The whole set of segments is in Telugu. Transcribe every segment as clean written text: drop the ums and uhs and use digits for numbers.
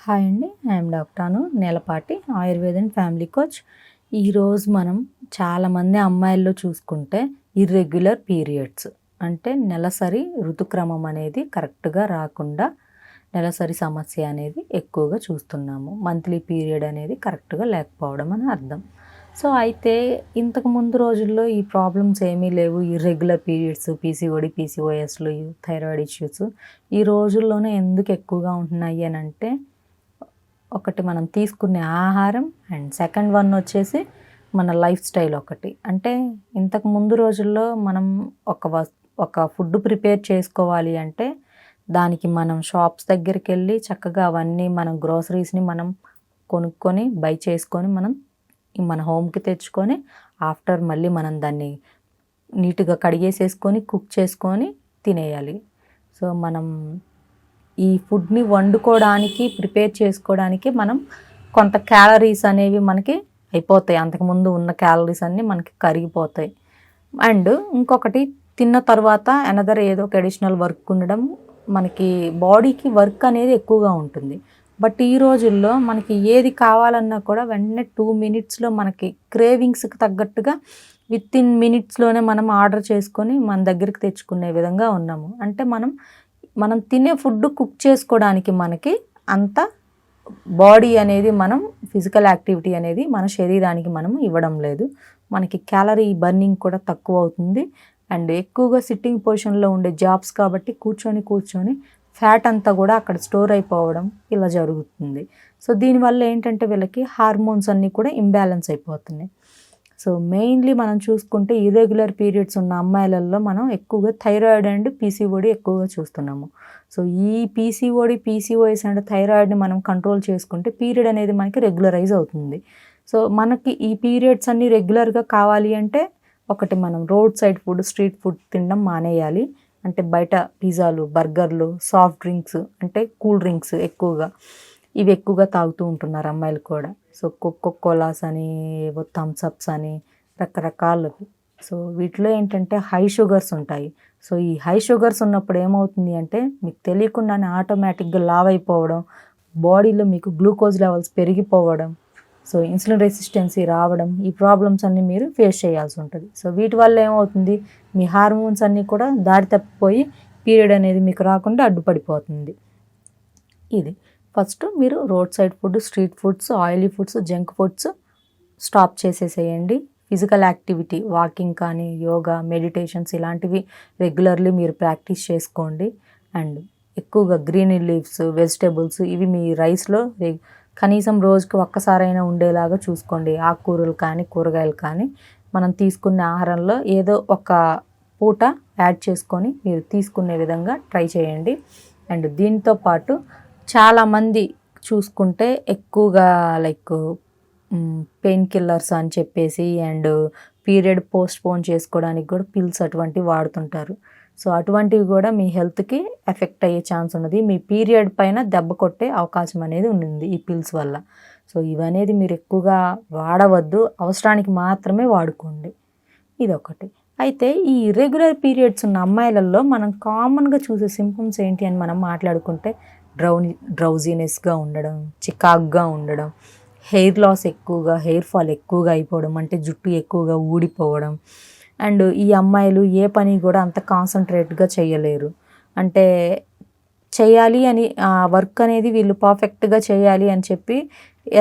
హాయ్ అండి, I'm doctor Anu Nelapati, Ayurveda and family coach. ఈరోజు మనం చాలామంది అమ్మాయిల్లో చూసుకుంటే ఇర్రెగ్యులర్ పీరియడ్స్ అంటే నెలసరి ఋతుక్రమం అనేది కరెక్ట్గా రాకుండా నెలసరి సమస్య అనేది ఎక్కువగా చూస్తున్నాము. మంత్లీ పీరియడ్ అనేది కరెక్ట్గా లేకపోవడం అని అర్థం. సో అయితే ఇంతకు ముందు రోజుల్లో ఈ ప్రాబ్లమ్స్ ఏమీ లేవు. ఇర్రెగ్యులర్ పీరియడ్స్, పీసీఓడి, పీసీఓఎస్లు, థైరాయిడ్ ఇష్యూస్ ఈ రోజుల్లోనే ఎందుకు ఎక్కువగా ఉంటున్నాయి అని అంటే, ఒకటి మనం తీసుకునే ఆహారం, అండ్ సెకండ్ వన్ వచ్చేసి మన లైఫ్ స్టైల్. ఒకటి అంటే ఇంతకు ముందు రోజుల్లో మనం ఒక ఫుడ్ ప్రిపేర్ చేసుకోవాలి అంటే దానికి మనం షాప్స్ దగ్గరికి వెళ్ళి చక్కగా అవన్నీ మనం గ్రోసరీస్ని మనం కొనుక్కొని బై చేసుకొని మనం మన హోమ్కి తెచ్చుకొని ఆఫ్టర్ మళ్ళీ మనం దాన్ని నీట్గా కడిగేసేసుకొని కుక్ చేసుకొని తినేయాలి. సో మనం ఈ ఫుడ్ని వండుకోవడానికి ప్రిపేర్ చేసుకోవడానికి మనం కొంత క్యాలరీస్ అనేవి మనకి అయిపోతాయి. అంతకుముందు ఉన్న క్యాలరీస్ అన్నీ మనకి కరిగిపోతాయి. అండ్ ఇంకొకటి తిన్న తర్వాత అనదర్ ఏదో ఒక అడిషనల్ వర్క్ ఉండడం, మనకి బాడీకి వర్క్ అనేది ఎక్కువగా ఉంటుంది. బట్ ఈ రోజుల్లో మనకి ఏది కావాలన్నా కూడా వెంటనే 2 minutesలో మనకి క్రేవింగ్స్కి తగ్గట్టుగా విత్ ఇన్ మినిట్స్లోనే మనం ఆర్డర్ చేసుకొని మన దగ్గరికి తెచ్చుకునే విధంగా ఉన్నాము. అంటే మనం తినే ఫుడ్ కుక్ చేసుకోవడానికి మనకి అంత బాడీ అనేది, మనం ఫిజికల్ యాక్టివిటీ అనేది మన శరీరానికి మనం ఇవ్వడం లేదు. మనకి క్యాలరీ బర్నింగ్ కూడా తక్కువ అవుతుంది. అండ్ ఎక్కువగా సిట్టింగ్ పొజిషన్లో ఉండే జాబ్స్ కాబట్టి కూర్చొని ఫ్యాట్ అంతా కూడా అక్కడ స్టోర్ అయిపోవడం ఇలా జరుగుతుంది. సో దీనివల్ల ఏంటంటే వీళ్ళకి హార్మోన్స్ అన్నీ కూడా ఇంబ్యాలెన్స్ అయిపోతున్నాయి. సో మెయిన్లీ మనం చూసుకుంటే ఇర్రెగ్యులర్ పీరియడ్స్ ఉన్న అమ్మాయిలలో మనం ఎక్కువగా థైరాయిడ్ అండ్ పీసీఓడి ఎక్కువగా చూస్తున్నాము. సో ఈ పీసీఓడి, పీసీఓఎస్ అండ్ థైరాయిడ్ని మనం కంట్రోల్ చేసుకుంటే పీరియడ్ అనేది మనకి రెగ్యులరైజ్ అవుతుంది. సో మనకి ఈ పీరియడ్స్ అన్నీ రెగ్యులర్గా కావాలి అంటే ఒకటి మనం road side food, street food తినడం మానేయాలి. అంటే బయట పిజ్జాలు, బర్గర్లు, సాఫ్ట్ డ్రింక్స్ అంటే కూల్ డ్రింక్స్ ఇవి ఎక్కువగా తాగుతూ ఉంటున్నారు అమ్మాయిలు కూడా. సో కోకోలాస్ అని, థమ్స్అప్స్ అని రకరకాలు. సో వీటిలో ఏంటంటే హై షుగర్స్ ఉంటాయి. సో ఈ హై షుగర్స్ ఉన్నప్పుడు ఏమవుతుంది అంటే మీకు తెలియకుండానే ఆటోమేటిక్గా లావ్ అయిపోవడం, బాడీలో మీకు గ్లూకోజ్ లెవెల్స్ పెరిగిపోవడం, సో ఇన్సులిన్ రెసిస్టెన్సీ రావడం, ఈ ప్రాబ్లమ్స్ అన్నీ మీరు ఫేస్ చేయాల్సి ఉంటుంది. సో వీటి వల్ల ఏమవుతుంది, మీ హార్మోన్స్ అన్నీ కూడా దారి తప్పిపోయి పీరియడ్ అనేది మీకు రాకుండా అడ్డుపడిపోతుంది. ఇది ఫస్ట్ మీరు road side food, street foods, oily foods, junk foods stop చేసేసేయండి. ఫిజికల్ యాక్టివిటీ, వాకింగ్ కానీ, యోగా, మెడిటేషన్స్ ఇలాంటివి రెగ్యులర్లీ మీరు ప్రాక్టీస్ చేసుకోండి. అండ్ ఎక్కువగా గ్రీన్ లీవ్స్, వెజిటేబుల్స్ ఇవి మీ రైస్లో కనీసం రోజుకి ఒక్కసారైనా ఉండేలాగా చూసుకోండి. ఆకుకూరలు కానీ, కూరగాయలు కానీ మనం తీసుకునే ఆహారంలో ఏదో ఒక పూట యాడ్ చేసుకొని మీరు తీసుకునే విధంగా ట్రై చేయండి. అండ్ దీంతో పాటు చాలామంది చూసుకుంటే ఎక్కువగా లైక్ పెయిన్ కిల్లర్స్ అని చెప్పేసి అండ్ పీరియడ్ పోస్ట్పోన్ చేసుకోవడానికి కూడా పిల్స్ అటువంటివి వాడుతుంటారు. సో అటువంటివి కూడా మీ హెల్త్కి ఎఫెక్ట్ అయ్యే ఛాన్స్ ఉన్నది. మీ పీరియడ్ పైన దెబ్బ కొట్టే అవకాశం అనేది ఉంది ఈ పిల్స్ వల్ల. సో ఇవనేది మీరు ఎక్కువగా వాడవద్దు, అవసరానికి మాత్రమే వాడుకోండి. ఇదొకటి. అయితే ఈ ఇర్రెగ్యులర్ పీరియడ్స్ ఉన్న అమ్మాయిలలో మనం కామన్గా చూసే సింప్టమ్స్ ఏంటి అని మనం మాట్లాడుకుంటే డ్రౌజీనెస్గా ఉండడం, చికాక్గా ఉండడం, హెయిర్ లాస్ ఎక్కువగా, హెయిర్ ఫాల్ ఎక్కువగా అయిపోవడం, అంటే జుట్టు ఎక్కువగా ఊడిపోవడం. అండ్ ఈ అమ్మాయిలు ఏ పని కూడా అంత కాన్సన్ట్రేట్గా చేయలేరు. అంటే చేయాలి అని ఆ వర్క్ అనేది వీళ్ళు పర్ఫెక్ట్గా చేయాలి అని చెప్పి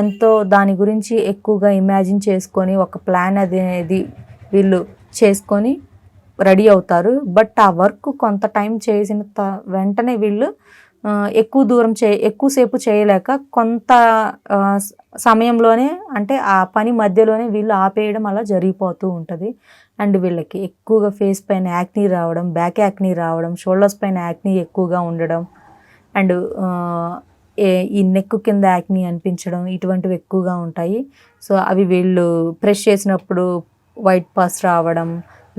ఎంతో దాని గురించి ఎక్కువగా ఇమాజిన్ చేసుకొని ఒక ప్లాన్ అనేది వీళ్ళు చేసుకొని రెడీ అవుతారు. బట్ ఆ వర్క్ కొంత టైం చేసిన వెంటనే వీళ్ళు ఎక్కువసేపు చేయలేక కొంత సమయంలోనే, అంటే ఆ పని మధ్యలోనే వీళ్ళు ఆపేయడం అలా జరిగిపోతూ ఉంటుంది. అండ్ వీళ్ళకి ఎక్కువగా ఫేస్ పైన యాక్నీ రావడం, బ్యాక్ యాక్నీ రావడం, షోల్డర్స్ పైన యాక్నీ ఎక్కువగా ఉండడం, అండ్ ఈ నెక్ కింద యాక్నీ అనిపించడం, ఇటువంటివి ఎక్కువగా ఉంటాయి. సో అవి వీళ్ళు ప్రెస్ చేసినప్పుడు వైట్ పస్ రావడం,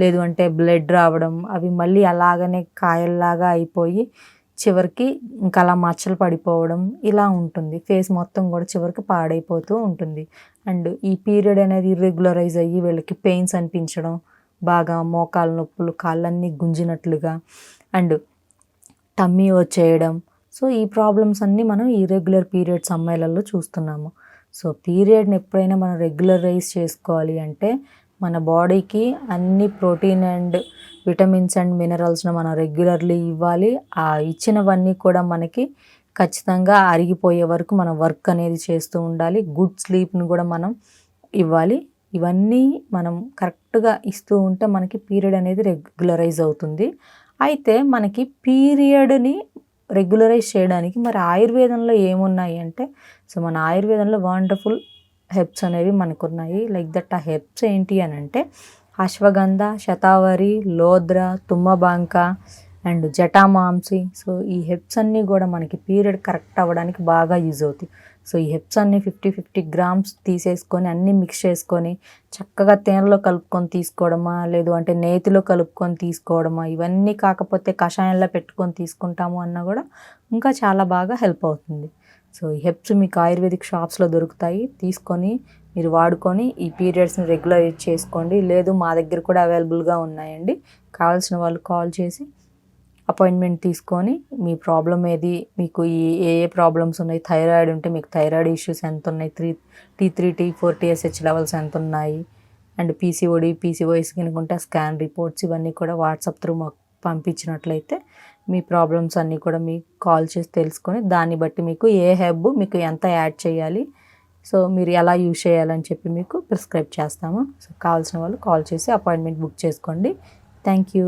లేదు అంటే బ్లడ్ రావడం, అవి మళ్ళీ అలాగనే కాయల్లాగా అయిపోయి చివరికి ఇంకా అలా మచ్చలు పడిపోవడం ఇలా ఉంటుంది. ఫేస్ మొత్తం కూడా చివరికి పాడైపోతూ ఉంటుంది. అండ్ ఈ పీరియడ్ అనేది ఇర్రెగ్యులరైజ్ అయ్యి వీళ్ళకి పెయిన్స్ అనిపించడం, బాగా మోకాలు నొప్పులు, కాళ్ళన్నీ గుంజినట్లుగా, అండ్ టమ్మీ వచ్చేయడం, సో ఈ ప్రాబ్లమ్స్ అన్నీ మనం ఇర్రెగ్యులర్ పీరియడ్స్ అమ్మాయిలలో చూస్తున్నాము. సో పీరియడ్ని ఎప్పుడైనా మనం రెగ్యులరైజ్ చేసుకోవాలి అంటే మన బాడీకి అన్ని ప్రోటీన్ అండ్ విటమిన్స్ అండ్ మినరల్స్ను మనం రెగ్యులర్లీ ఇవ్వాలి. ఆ ఇచ్చినవన్నీ కూడా మనకి ఖచ్చితంగా అరిగిపోయే వరకు మనం వర్క్ అనేది చేస్తూ ఉండాలి. గుడ్ స్లీప్ని కూడా మనం ఇవ్వాలి. ఇవన్నీ మనం కరెక్ట్గా ఇస్తూ ఉంటే మనకి పీరియడ్ అనేది రెగ్యులరైజ్ అవుతుంది. అయితే మనకి పీరియడ్ని రెగ్యులరైజ్ చేయడానికి మరి ఆయుర్వేదంలో ఏమున్నాయి అంటే, సో మన ఆయుర్వేదంలో వండర్ఫుల్ హెర్బ్స్ అనేవి మనకున్నాయి. లైక్ దట్ ఆ హెర్బ్స్ ఏంటి అని అంటే అశ్వగంధ, శతావరి, లోద్ర, తుమ్మబాంక అండ్ జటామాంసి. సో ఈ హెర్బ్స్ అన్నీ కూడా మనకి పీరియడ్ కరెక్ట్ అవ్వడానికి బాగా యూజ్ అవుతాయి. సో ఈ హెర్బ్స్ అన్నీ 50 గ్రామ్స్ తీసేసుకొని అన్నీ మిక్స్ చేసుకొని చక్కగా తేనెలో కలుపుకొని తీసుకోవడమా, లేదు అంటే నేతిలో కలుపుకొని తీసుకోవడమా, ఇవన్నీ కాకపోతే కషాయంలో పెట్టుకొని తీసుకుంటాము అన్నా కూడా ఇంకా చాలా బాగా హెల్ప్ అవుతుంది. సో ఈ హెర్బ్స్ మీకు ఆయుర్వేదిక్ షాప్స్లో దొరుకుతాయి. తీసుకొని మీరు వాడుకొని ఈ పీరియడ్స్ని రెగ్యులరైజ్ చేసుకోండి. లేదు మా దగ్గర కూడా అవైలబుల్గా ఉన్నాయండి. కావాల్సిన వాళ్ళు కాల్ చేసి అపాయింట్మెంట్ తీసుకొని మీ ప్రాబ్లం ఏది, మీకు ఏ ప్రాబ్లమ్స్ ఉన్నాయి, థైరాయిడ్ ఉంటే మీకు థైరాయిడ్ ఇష్యూస్ ఎంత ఉన్నాయి, T3 T4 TSH లెవెల్స్ ఎంత ఉన్నాయి, అండ్ PCOS కనుకుంటే స్కాన్ రిపోర్ట్స్ ఇవన్నీ కూడా వాట్సాప్ త్రూ మాకు పంపించినట్లయితే మీ ప్రాబ్లమ్స్ అన్నీ కూడా మీకు కాల్ చేసి తెలుసుకొని దాన్ని బట్టి మీకు ఏ హెర్బ్ మీకు ఎంత యాడ్ చేయాలి, సో మీరు ఎలా యూజ్ చేయాలని చెప్పి మీకు ప్రిస్క్రైబ్ చేస్తాము. సో కావాల్సిన వాళ్ళు కాల్ చేసి అపాయింట్మెంట్ బుక్ చేసుకోండి. Thank you.